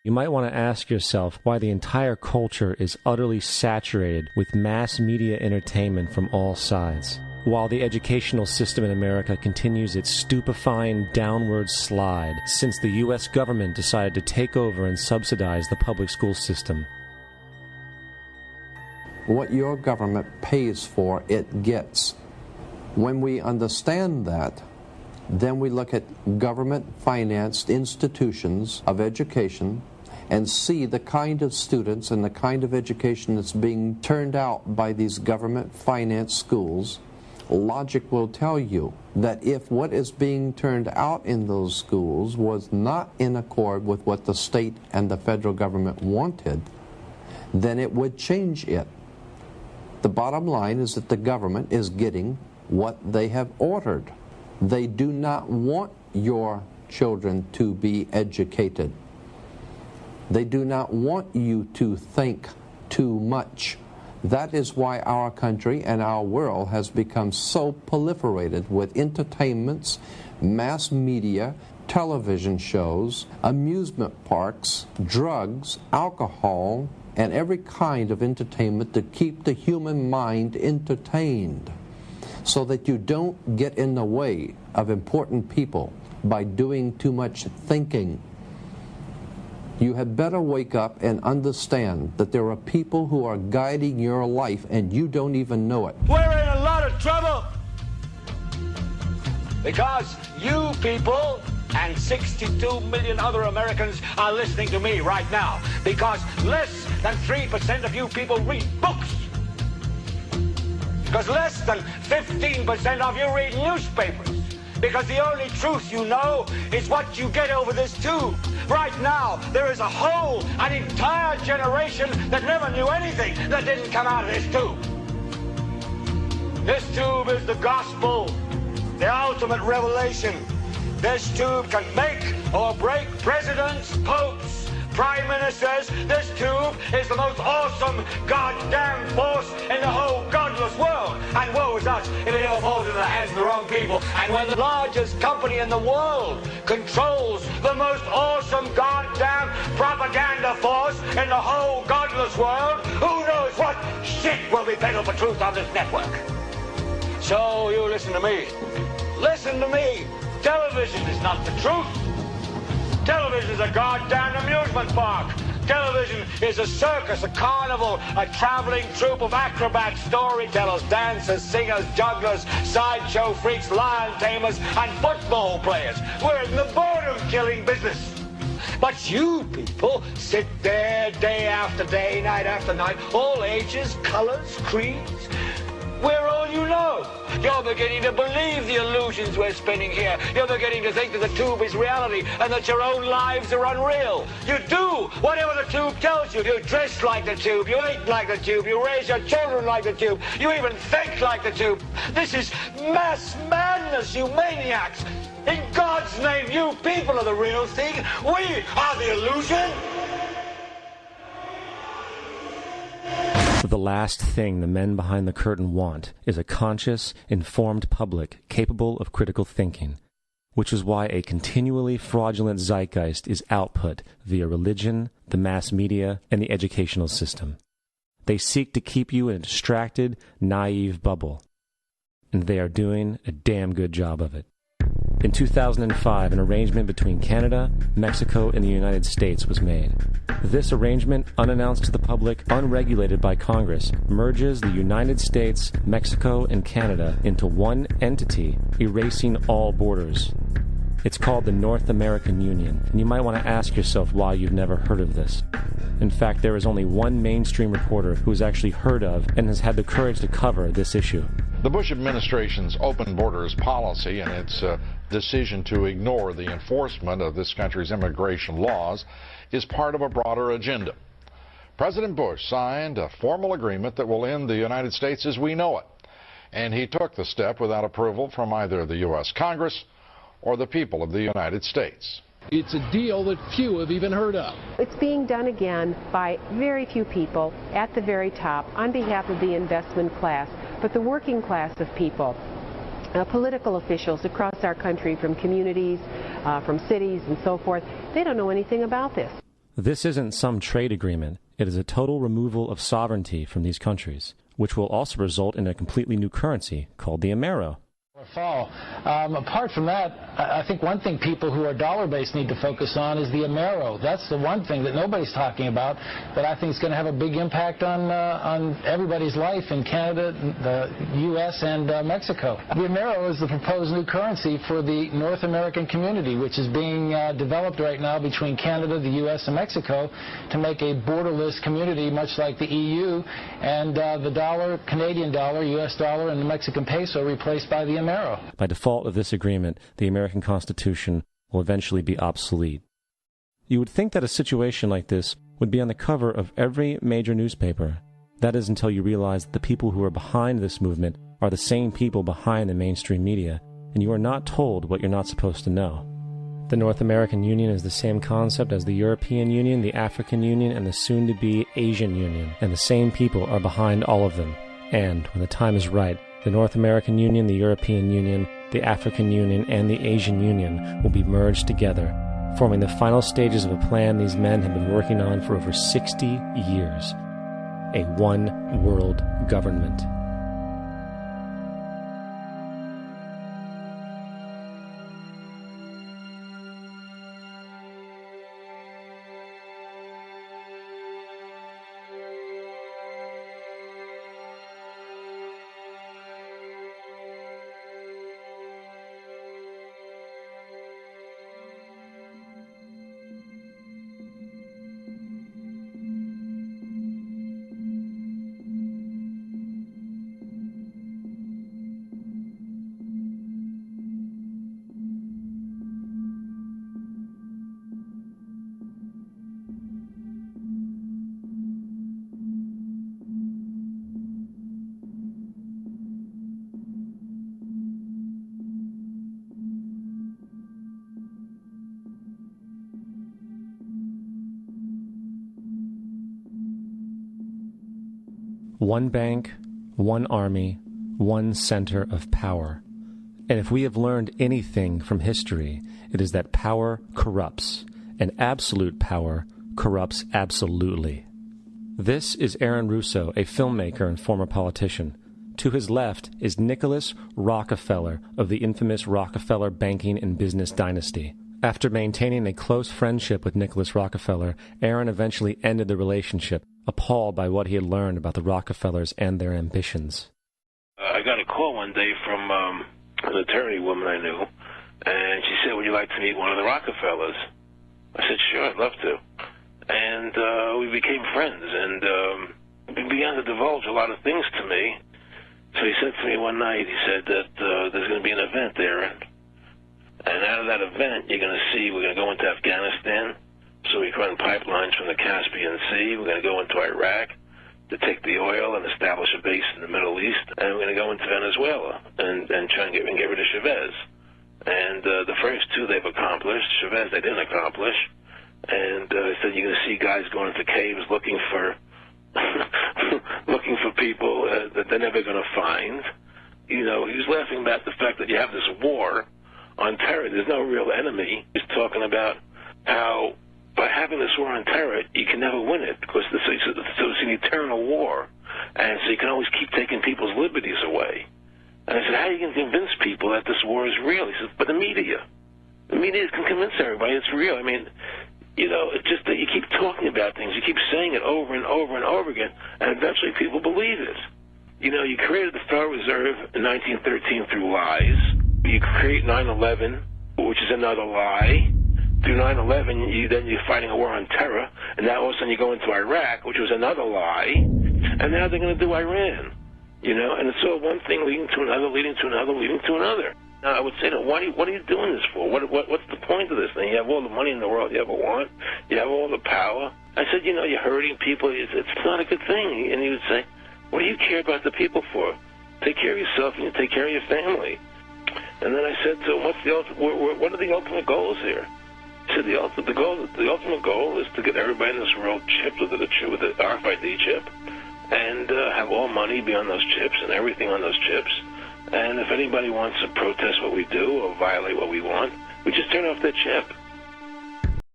You might want to ask yourself why the entire culture is utterly saturated with mass media entertainment from all sides, while the educational system in America continues its stupefying downward slide since the U.S. government decided to take over and subsidize the public school system. What your government pays for, it gets. When we understand that, then we look at government-financed institutions of education and see the kind of students and the kind of education that's being turned out by these government-financed schools. Logic will tell you that if what is being turned out in those schools was not in accord with what the state and the federal government wanted, then it would change it. The bottom line is that the government is getting what they have ordered. They do not want your children to be educated. They do not want you to think too much. That is why our country and our world has become so proliferated with entertainments, mass media, television shows, amusement parks, drugs, alcohol, and every kind of entertainment to keep the human mind entertained, so that you don't get in the way of important people by doing too much thinking. You had better wake up and understand that there are people who are guiding your life and you don't even know it. We're in a lot of trouble because you people and 62 million other Americans are listening to me right now, because less than 3% of you people read books, because less than 15% of you read newspapers, because the only truth you know is what you get over this tube. Right now, there is an entire generation that never knew anything that didn't come out of this tube. This tube is the gospel, the ultimate revelation. This tube can make or break presidents, popes, prime ministers. This tube is the most awesome goddamn force in the whole godless world. And woe is us if it ever falls into the hands of the wrong people. And when the largest company in the world controls the most awesome goddamn propaganda force in the whole godless world, who knows what shit will be peddled for truth on this network. So you listen to me. Listen to me. Television is not the truth. Television is a goddamn amusement park. Television is a circus, a carnival, a traveling troupe of acrobats, storytellers, dancers, singers, jugglers, sideshow freaks, lion tamers, and football players. We're in the boredom-killing business. But you people sit there day after day, night after night, all ages, colors, creeds. We're all you know. You're beginning to believe the illusions we're spinning here. You're beginning to think that the tube is reality and that your own lives are unreal. You do whatever the tube tells you. You dress like the tube. You eat like the tube. You raise your children like the tube. You even think like the tube. This is mass madness, you maniacs. In God's name, you people are the real thing. We are the illusion. The last thing the men behind the curtain want is a conscious, informed public capable of critical thinking, which is why a continually fraudulent zeitgeist is output via religion, the mass media, and the educational system. They seek to keep you in a distracted, naive bubble, and they are doing a damn good job of it. In 2005, an arrangement between Canada, Mexico, and the United States was made. This arrangement, unannounced to the public, unregulated by Congress, merges the United States, Mexico, and Canada into one entity, erasing all borders. It's called the North American Union, and you might want to ask yourself why you've never heard of this. In fact, there is only one mainstream reporter who has actually heard of and has had the courage to cover this issue. The Bush administration's open borders policy and its decision to ignore the enforcement of this country's immigration laws is part of a broader agenda. President Bush signed a formal agreement that will end the United States as we know it, and he took the step without approval from either the U.S. Congress or the people of the United States. It's a deal that few have even heard of. It's being done again by very few people at the very top on behalf of the investment class, but the working class of people, political officials across our country, from communities, from cities and so forth, they don't know anything about this. This isn't some trade agreement. It is a total removal of sovereignty from these countries, which will also result in a completely new currency called the Amero. Fall. Apart from that, I think one thing people who are dollar-based need to focus on is the Amero. That's the one thing that nobody's talking about that I think is going to have a big impact on everybody's life in Canada, the U.S., and Mexico. The Amero is the proposed new currency for the North American community, which is being developed right now between Canada, the U.S., and Mexico to make a borderless community, much like the EU, and the dollar, Canadian dollar, U.S. dollar, and the Mexican peso replaced by the Amero. By default of this agreement, the American Constitution will eventually be obsolete. You would think that a situation like this would be on the cover of every major newspaper. That is until you realize that the people who are behind this movement are the same people behind the mainstream media, and you are not told what you're not supposed to know. The North American Union is the same concept as the European Union, the African Union, and the soon-to-be Asian Union, and the same people are behind all of them. And, when the time is right, the North American Union, the European Union, the African Union, and the Asian Union will be merged together, forming the final stages of a plan these men have been working on for over 60 years. A one-world government. One bank, one army, one center of power. And if we have learned anything from history, it is that power corrupts, and absolute power corrupts absolutely. This is Aaron Russo, a filmmaker and former politician. To his left is Nicholas Rockefeller of the infamous Rockefeller banking and business dynasty. After maintaining a close friendship with Nicholas Rockefeller, Aaron eventually ended the relationship, appalled by what he had learned about the Rockefellers and their ambitions. I got a call one day from an attorney woman I knew, and she said, would you like to meet one of the Rockefellers? I said, sure, I'd love to. And we became friends, and he began to divulge a lot of things to me. So he said to me one night, he said that there's going to be an event there, and out of that event, you're going to see we're going to go into Afghanistan, so we can run pipelines from the Caspian Sea. We're going to go into Iraq to take the oil and establish a base in the Middle East, and we're going to go into Venezuela and try and get rid of Chavez. And the first two they've accomplished. Chavez they didn't accomplish. And he said you're going to see guys going into caves looking for looking for people that they're never going to find. You know, he was laughing about the fact that you have this war on terror. There's no real enemy. He's talking about how by having this war on terror, you can never win it because it's an eternal war. And so you can always keep taking people's liberties away. And I said, how are you going to convince people that this war is real? He says, but the media can convince everybody it's real. I mean, you know, it's just that you keep talking about things. You keep saying it over and over and over again, and eventually people believe it. You know, you created the Federal Reserve in 1913 through lies. You create 9/11, which is another lie. Through 9/11, then you're fighting a war on terror, and now all of a sudden you go into Iraq, which was another lie, and now they're going to do Iran. You know, and it's all one thing leading to another, leading to another, leading to another. Now, I would say, what are you doing this for? What's the point of this thing? You have all the money in the world you ever want. You have all the power. I said, you know, you're hurting people. It's not a good thing. And he would say, what do you care about the people for? Take care of yourself and you take care of your family. And then I said to him, what are the ultimate goals here? He said, the ultimate goal is to get everybody in this world chipped with the RFID chip and have all money be on those chips and everything on those chips. And if anybody wants to protest what we do or violate what we want, we just turn off their chip.